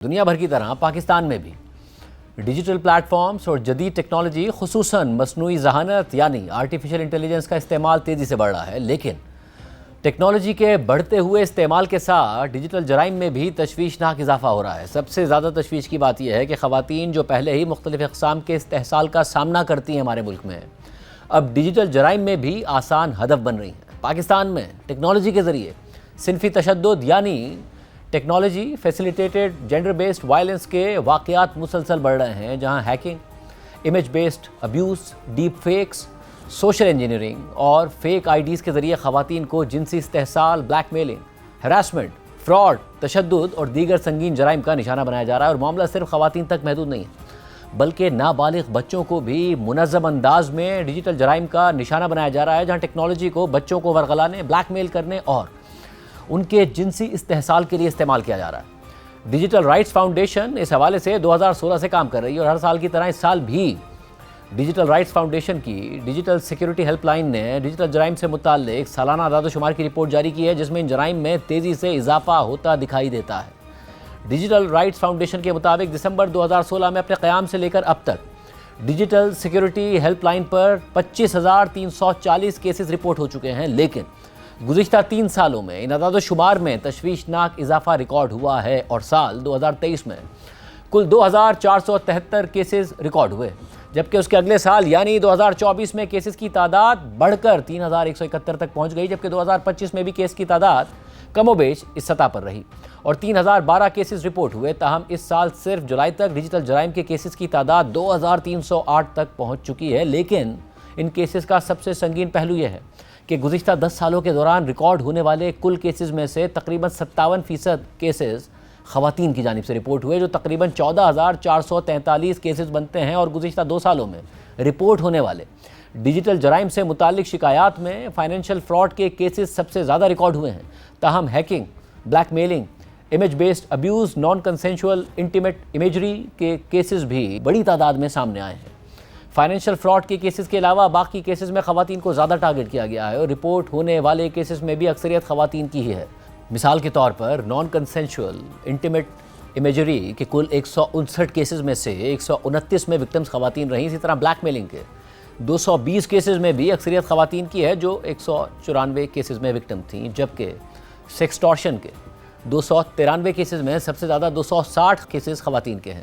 دنیا بھر کی طرح پاکستان میں بھی ڈیجیٹل پلیٹ فارمز اور جدید ٹیکنالوجی خصوصاً مصنوعی ذہانت یعنی آرٹیفیشل انٹیلیجنس کا استعمال تیزی سے بڑھ رہا ہے، لیکن ٹیکنالوجی کے بڑھتے ہوئے استعمال کے ساتھ ڈیجیٹل جرائم میں بھی تشویشناک اضافہ ہو رہا ہے۔ سب سے زیادہ تشویش کی بات یہ ہے کہ خواتین جو پہلے ہی مختلف اقسام کے استحصال کا سامنا کرتی ہیں ہمارے ملک میں، اب ڈیجیٹل جرائم میں بھی آسان ہدف بن رہی ہیں۔ پاکستان میں ٹیکنالوجی کے ذریعے صنفی تشدد یعنی technology facilitated gender based violence کے واقعات مسلسل بڑھ رہے ہیں، جہاں hacking, image based abuse, deep fakes, social engineering اور فیک آئی ڈیز کے ذریعے خواتین کو جنسی استحصال، بلیک میلنگ، ہراسمنٹ، فراڈ، تشدد اور دیگر سنگین جرائم کا نشانہ بنایا جا رہا ہے۔ اور معاملہ صرف خواتین تک محدود نہیں ہے، بلکہ نابالغ بچوں کو بھی منظم انداز میں ڈیجیٹل جرائم کا نشانہ بنایا جا رہا ہے، جہاں ٹیکنالوجی کو بچوں کو ورغلانے، بلیک میل کرنے اور ان کے جنسی استحصال کے لیے استعمال کیا جا رہا ہے۔ ڈیجیٹل رائٹس فاؤنڈیشن اس حوالے سے 2016 سے کام کر رہی ہے، اور ہر سال کی طرح اس سال بھی ڈیجیٹل رائٹس فاؤنڈیشن کی ڈیجیٹل سیکیورٹی ہیلپ لائن نے ڈیجیٹل جرائم سے متعلق سالانہ اعداد و شمار کی رپورٹ جاری کی ہے، جس میں ان جرائم میں تیزی سے اضافہ ہوتا دکھائی دیتا ہے۔ ڈیجیٹل رائٹس فاؤنڈیشن کے مطابق دسمبر 2016 میں اپنے قیام سے لے کر اب تک ڈیجیٹل سیکیورٹی ہیلپ لائن پر 25,340 کیسز رپورٹ ہو چکے ہیں، لیکن گزشتہ 3 سالوں میں ان اعداد و شمار میں تشویشناک اضافہ ریکارڈ ہوا ہے، اور سال 2023 میں کل 2,473 کیسز ریکارڈ ہوئے، جبکہ اس کے اگلے سال یعنی 2024 میں کیسز کی تعداد بڑھ کر 3,171 تک پہنچ گئی، جبکہ 2025 میں بھی کیس کی تعداد کم و بیش اس سطح پر رہی اور 3,012 کیسز رپورٹ ہوئے۔ تاہم اس سال صرف جولائی تک ڈیجیٹل جرائم کے کیسز کی تعداد 2,308 تک پہنچ چکی ہے، لیکن ان کیسز کا سب سے سنگین پہلو یہ ہے کہ گزشتہ 10 سالوں کے دوران ریکارڈ ہونے والے کل کیسز میں سے تقریباً 57% کیسز خواتین کی جانب سے رپورٹ ہوئے، جو تقریباً 14,443 کیسز بنتے ہیں۔ اور گزشتہ 2 سالوں میں رپورٹ ہونے والے ڈیجیٹل جرائم سے متعلق شکایات میں فائنینشیل فراڈ کے کیسز سب سے زیادہ ریکارڈ ہوئے ہیں۔ تاہم hacking, blackmailing, image based abuse, non consensual intimate imagery کے کیسز بھی بڑی تعداد میں سامنے آئے ہیں۔ فائنینشیل فراڈ کے کیسز کے علاوہ باقی کیسز میں خواتین کو زیادہ ٹارگٹ کیا گیا ہے، اور رپورٹ ہونے والے کیسز میں بھی اکثریت خواتین کی ہی ہے۔ مثال کے طور پر نان کنسینشول انٹیمیٹ امیجری کے کل 159 کیسز میں سے 129 میں وکٹمز خواتین رہیں۔ اسی طرح بلیک میلنگ کے 220 کیسز میں بھی اکثریت خواتین کی ہے، جو 194 کیسز میں وکٹم تھیں، جبکہ سیکسٹورشن کے 293 کیسز میں سب سے زیادہ 260 کیسز خواتین کے ہیں۔